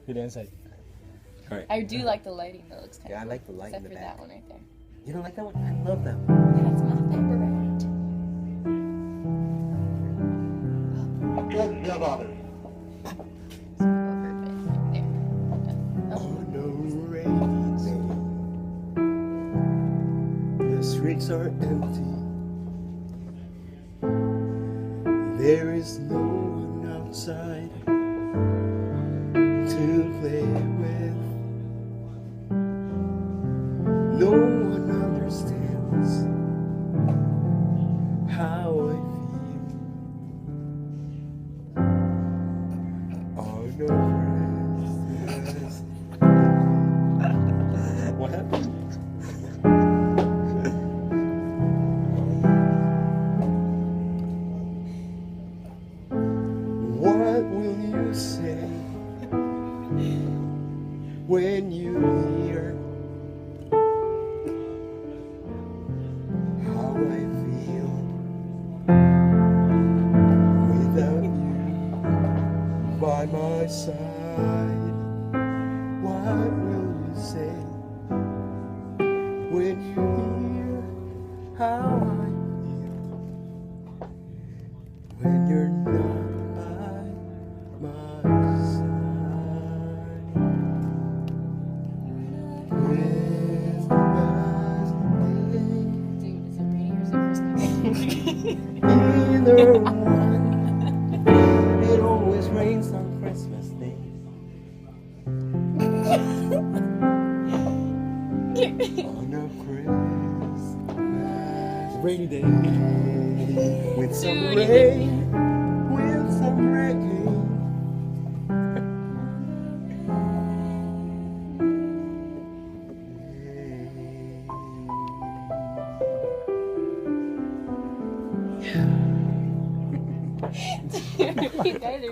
He didn't say. All right. I do like the lighting though. It looks kind Yeah, of I like the light in except the for back. that one right there. You don't like that one? I love that one. That's my favorite. Good job, Robert. On a rainy day, the streets are empty. There is no one outside to play with. No one understands how I feel on a Christmas. What happened? What will you say when you hear how I feel without you by my side? What will you say when you hear how I feel when you're not by my side? Christmas Day, Dude, is it raining or is it Christmas? either one. It always rains on Christmas Day. On a Christmas rainy day, with some Dude. rain, with some rain. You guys are